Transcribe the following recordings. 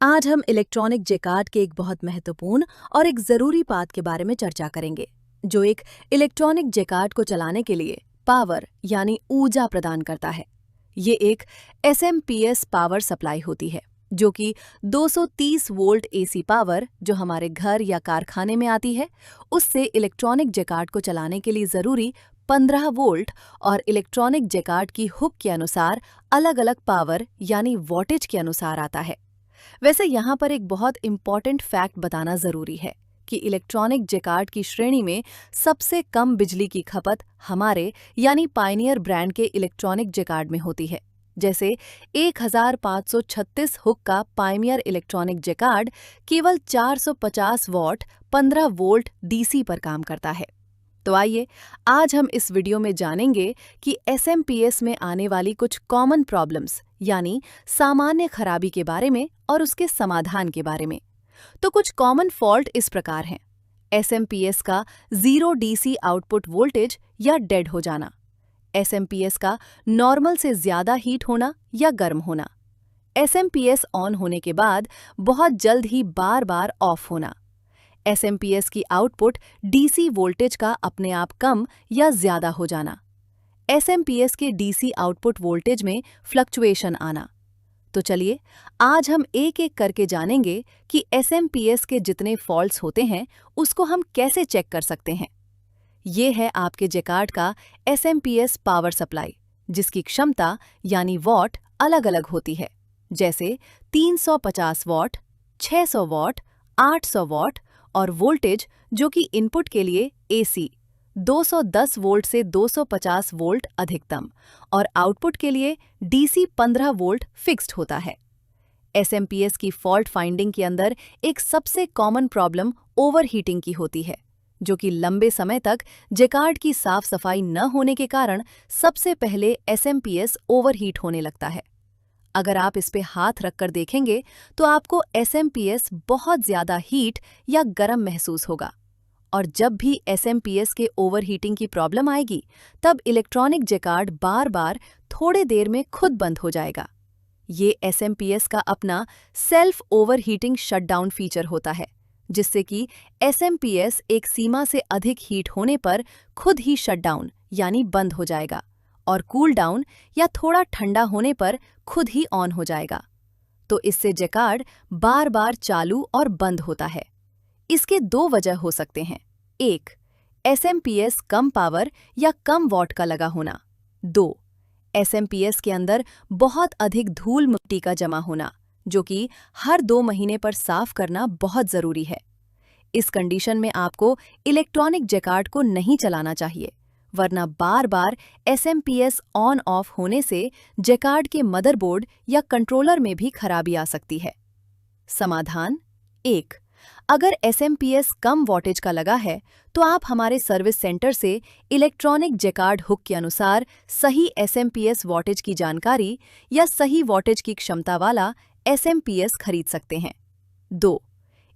आज हम electronic Jaccard के एक बहुत महत्वपूर्ण और एक ज़रूरी बात के बारे में चर्चा करेंगे, जो एक इलेक्ट्रॉनिक जैकार्ड को चलाने के लिए पावर यानी ऊर्जा प्रदान करता है। ये एक एसएमपीएस पावर सप्लाई होती है, जो कि 230 वोल्ट एसी पावर जो हमारे घर या कारखाने में आती है, उससे इलेक्ट्रॉनिक जैकार्ड को चलाने के लिए ज़रूरी 15 वोल्ट और इलेक्ट्रॉनिक जैकार्ड की हुक के अनुसार अलग-अलग पावर यानी वोल्टेज के अनुसार आता है। वैसे यहाँ पर एक बहुत इम्पॉर्टेंट फैक्ट बताना ज़रूरी है कि इलेक्ट्रॉनिक जैकार्ड की श्रेणी में सबसे कम बिजली की खपत हमारे यानी पायनियर ब्रांड के इलेक्ट्रॉनिक जैकार्ड में होती है। जैसे 1536 हुक का पायनियर इलेक्ट्रॉनिक जैकार्ड केवल 450 वॉट 15 वोल्ट डीसी पर काम करता है। तो आइए आज हम इस वीडियो में जानेंगे कि एसएमपीएस में आने वाली कुछ कॉमन प्रॉब्लम्स यानी सामान्य खराबी के बारे में और उसके समाधान के बारे में। तो कुछ कॉमन फॉल्ट इस प्रकार हैं। एसएमपीएस का जीरो डीसी आउटपुट वोल्टेज या डेड हो जाना, एसएमपीएस का नॉर्मल से ज़्यादा हीट होना या गर्म होना, एसएमपीएस ऑन होने के बाद बहुत जल्द ही बार बार ऑफ होना, एसएमपीएस की आउटपुट डीसी वोल्टेज का अपने आप कम या ज़्यादा हो जाना, एसएमपीएस के डीसी आउटपुट वोल्टेज में फ्लक्चुएशन आना। तो चलिए आज हम एक एक करके जानेंगे कि एसएमपीएस के जितने फॉल्ट्स होते हैं उसको हम कैसे चेक कर सकते हैं। ये है आपके जैकार्ड का एसएमपीएस पावर सप्लाई, जिसकी क्षमता यानी वॉट अलग-अलग होती है, जैसे 350 वॉट, 600 वॉट, 800 वॉट और वोल्टेज जो कि इनपुट के लिए एसी 210 वोल्ट से 250 वोल्ट अधिकतम और आउटपुट के लिए डीसी 15 वोल्ट फिक्स्ड होता है। एसएमपीएस की फॉल्ट फाइंडिंग के अंदर एक सबसे कॉमन प्रॉब्लम ओवरहीटिंग की होती है, जो कि लंबे समय तक जैकार्ड की साफ सफाई न होने के कारण सबसे पहले एसएमपीएस ओवरहीट होने लगता है। अगर आप इस पे हाथ रखकर देखेंगे तो आपको एसएमपीएस बहुत ज़्यादा हीट या गर्म महसूस होगा। और जब भी एसएमपीएस के ओवरहीटिंग की प्रॉब्लम आएगी, तब इलेक्ट्रॉनिक जैकार्ड बार बार थोड़े देर में खुद बंद हो जाएगा। ये एसएमपीएस का अपना सेल्फ ओवरहीटिंग शटडाउन फीचर होता है, जिससे कि एसएमपीएस एक सीमा से अधिक हीट होने पर खुद ही शटडाउन यानी बंद हो जाएगा और कूल डाउन या थोड़ा ठंडा होने पर खुद ही ऑन हो जाएगा। तो इससे जैकार्ड बार बार चालू और बंद होता है। इसके दो वजह हो सकते हैं। 1. एसएमपीएस कम पावर या कम वॉट का लगा होना। 2. एसएमपीएस के अंदर बहुत अधिक धूल मिट्टी का जमा होना, जो कि हर 2 महीने पर साफ करना बहुत ज़रूरी है। इस कंडीशन में आपको इलेक्ट्रॉनिक जैकार्ड को नहीं चलाना चाहिए, वरना बार बार एसएमपीएस ऑन ऑफ होने से जैकार्ड के मदरबोर्ड या कंट्रोलर में भी खराबी आ सकती है। समाधान 1. अगर एसएमपीएस कम वॉटेज का लगा है तो आप हमारे सर्विस सेंटर से इलेक्ट्रॉनिक जैकार्ड हुक के अनुसार सही एसएमपीएस वॉटेज की जानकारी या सही वॉटेज की क्षमता वाला एसएमपीएस खरीद सकते हैं। 2.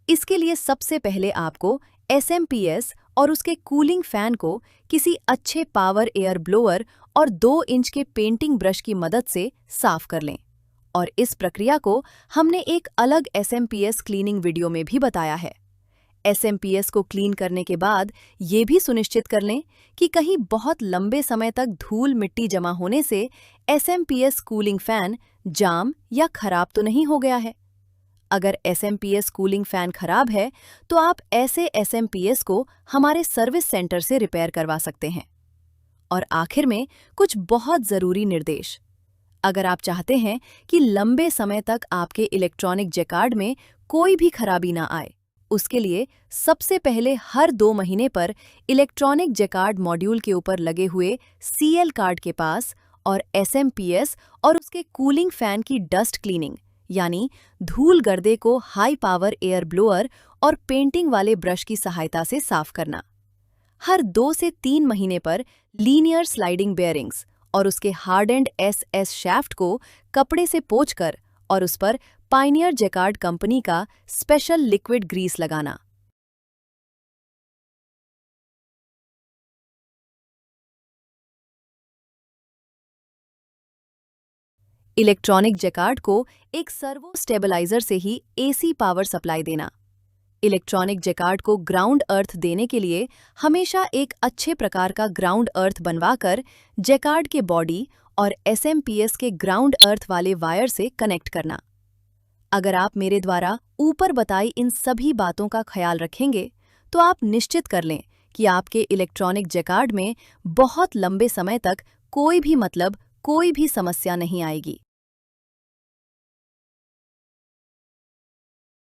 इसके लिए सबसे पहले आपको एसएमपीएस और उसके कूलिंग फैन को किसी अच्छे पावर एयर ब्लोअर और 2 इंच के पेंटिंग ब्रश की मदद से साफ कर लें। और इस प्रक्रिया को हमने एक अलग एसएमपीएस क्लीनिंग वीडियो में भी बताया है। एसएमपीएस को क्लीन करने के बाद ये भी सुनिश्चित कर लें कि कहीं बहुत लंबे समय तक धूल मिट्टी जमा होने से एसएमपीएस कूलिंग फैन जाम या खराब तो नहीं हो गया है। अगर एसएमपीएस कूलिंग फैन खराब है तो आप ऐसे एसएमपीएस को हमारे सर्विस सेंटर से रिपेयर करवा सकते हैं। और आखिर में कुछ बहुत ज़रूरी निर्देश। अगर आप चाहते हैं कि लंबे समय तक आपके इलेक्ट्रॉनिक जैकार्ड में कोई भी खराबी ना आए, उसके लिए सबसे पहले हर 2 महीने पर इलेक्ट्रॉनिक जैकार्ड मॉड्यूल के ऊपर लगे हुए सीएल कार्ड के पास और एसएमपीएस और उसके कूलिंग फैन की डस्ट क्लीनिंग यानी धूल गर्दे को हाई पावर एयर ब्लोअर और पेंटिंग वाले ब्रश की सहायता से साफ करना। हर 2 से 3 महीने पर लीनियर स्लाइडिंग बेयरिंग्स और उसके हार्डेंड एसएस शैफ्ट को कपड़े से पोंछकर और उस पर पायनियर जैकार्ड कंपनी का स्पेशल लिक्विड ग्रीस लगाना। इलेक्ट्रॉनिक जैकार्ड को एक सर्वो स्टेबलाइजर से ही एसी पावर सप्लाई देना। इलेक्ट्रॉनिक जैकार्ड को ग्राउंड अर्थ देने के लिए हमेशा एक अच्छे प्रकार का ग्राउंड अर्थ बनवाकर जैकार्ड के बॉडी और एसएमपीएस के ग्राउंड अर्थ वाले वायर से कनेक्ट करना। अगर आप मेरे द्वारा ऊपर बताई इन सभी बातों का ख्याल रखेंगे तो आप निश्चित कर लें कि आपके इलेक्ट्रॉनिक जैकार्ड में बहुत लंबे समय तक कोई भी समस्या नहीं आएगी।